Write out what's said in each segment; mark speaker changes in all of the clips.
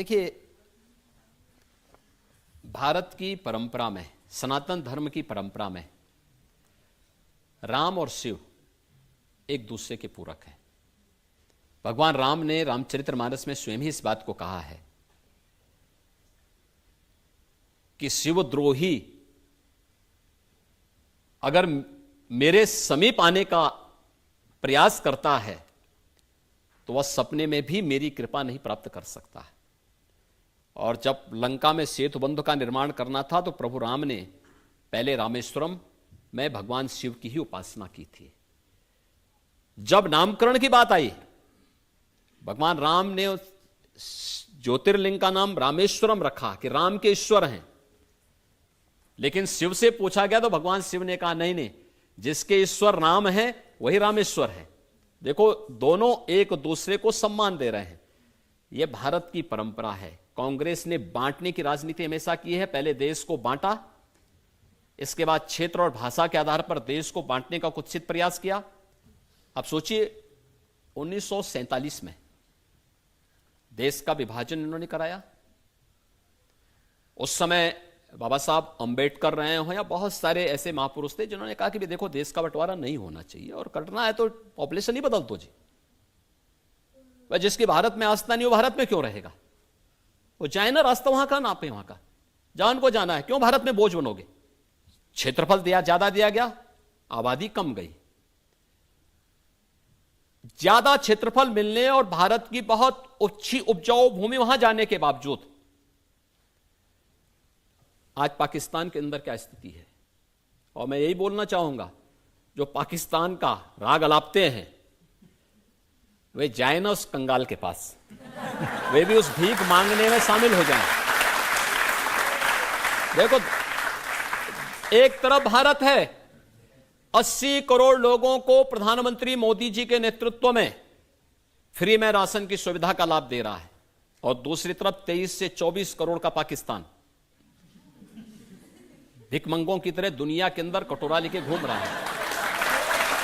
Speaker 1: देखिए, भारत की परंपरा में, सनातन धर्म की परंपरा में राम और शिव एक दूसरे के पूरक हैं। भगवान राम ने रामचरितमानस में स्वयं ही इस बात को कहा है कि शिवद्रोही अगर मेरे समीप आने का प्रयास करता है तो वह सपने में भी मेरी कृपा नहीं प्राप्त कर सकता है। और जब लंका में सेतु बंध का निर्माण करना था तो प्रभु राम ने पहले रामेश्वरम में भगवान शिव की ही उपासना की थी। जब नामकरण की बात आई, भगवान राम ने ज्योतिर्लिंग का नाम रामेश्वरम रखा कि राम के ईश्वर हैं। लेकिन शिव से पूछा गया तो भगवान शिव ने कहा नहीं नहीं, जिसके ईश्वर राम है वही रामेश्वर है। देखो, दोनों एक दूसरे को सम्मान दे रहे हैं। यह भारत की परंपरा है। कांग्रेस ने बांटने की राजनीति हमेशा की है। पहले देश को बांटा, इसके बाद क्षेत्र और भाषा के आधार पर देश को बांटने का कुत्सित प्रयास किया। अब सोचिए, 1947 में देश का विभाजन इन्होंने कराया। उस समय बाबा साहब अंबेडकर रहे हो या बहुत सारे ऐसे महापुरुष थे जिन्होंने कहा कि भी देखो, देश का बंटवारा नहीं होना चाहिए और करना है तो पॉपुलेशन ही बदल दो जी। वह जिसकी भारत में आस्था नहीं, वो भारत में क्यों रहेगा? वो जाए ना, रास्ता वहां का नापे, वहां का जहां उनको जाना है। क्यों भारत में बोझ बनोगे? क्षेत्रफल दिया, ज्यादा दिया गया, आबादी कम गई। ज्यादा क्षेत्रफल मिलने और भारत की बहुत अच्छी उपजाऊ भूमि वहां जाने के बावजूद आज पाकिस्तान के अंदर क्या स्थिति है। और मैं यही बोलना चाहूंगा, जो पाकिस्तान का राग अलापते हैं वे जाए ना उस कंगाल के पास, वे भी उस भीख मांगने में शामिल हो जाएं। देखो, एक तरफ भारत है, 80 करोड़ लोगों को प्रधानमंत्री मोदी जी के नेतृत्व में फ्री में राशन की सुविधा का लाभ दे रहा है, और दूसरी तरफ 23 से 24 करोड़ का पाकिस्तान भिखमंगों की तरह दुनिया के अंदर कटोरा लेके घूम रहा है,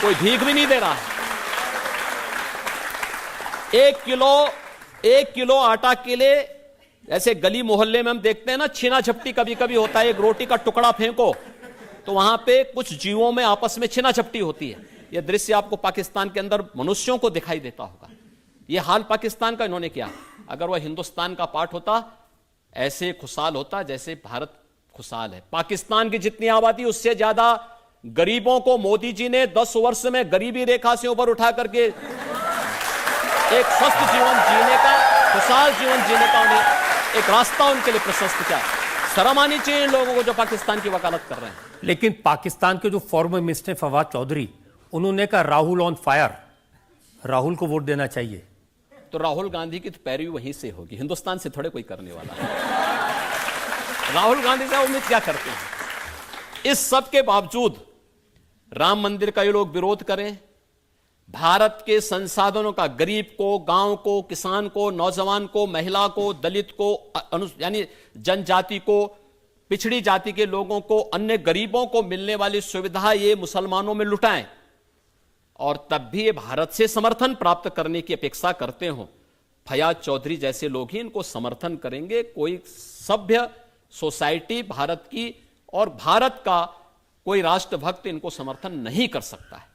Speaker 1: कोई भीख भी नहीं दे रहा है। एक किलो आटा के लिए ऐसे गली मोहल्ले में हम देखते हैं ना, छीना झपटी कभी कभी होता है। एक रोटी का टुकड़ा फेंको तो वहां पे कुछ जीवों में आपस में छीना झपटी होती है। यह दृश्य आपको पाकिस्तान के अंदर मनुष्यों को दिखाई देता होगा। यह हाल पाकिस्तान का इन्होंने किया। अगर वह हिंदुस्तान का पार्ट होता, ऐसे खुशहाल होता जैसे भारत खुशहाल है। पाकिस्तान की जितनी आबादी, उससे ज्यादा गरीबों को मोदी जी ने 10 वर्ष में गरीबी रेखा से ऊपर उठा करके एक स्वस्थ जीवन जीने का, खुशहाल जीवन जीने का उन्हें एक रास्ता उनके लिए प्रशस्त किया। शर्म आनी चाहिए इन लोगों को जो पाकिस्तान की वकालत कर रहे हैं।
Speaker 2: लेकिन पाकिस्तान के जो फॉर्मर मिनिस्टर फवाद चौधरी, उन्होंने कहा राहुल ऑन फायर, राहुल को वोट देना चाहिए।
Speaker 1: तो राहुल गांधी की तो पैरवी वहीं से होगी, हिंदुस्तान से थोड़े कोई करने वाला है। राहुल गांधी से उम्मीद क्या करते हैं? इस सब के बावजूद राम मंदिर का ये लोग विरोध करें, भारत के संसाधनों का गरीब को, गांव को, किसान को, नौजवान को, महिला को, दलित को, यानी जनजाति को, पिछड़ी जाति के लोगों को, अन्य गरीबों को मिलने वाली सुविधा ये मुसलमानों में लुटाएं, और तब भी ये भारत से समर्थन प्राप्त करने की अपेक्षा करते हो। फयाज चौधरी जैसे लोग ही इनको समर्थन करेंगे। कोई सभ्य सोसाइटी भारत की और भारत का कोई राष्ट्रभक्त इनको समर्थन नहीं कर सकता है।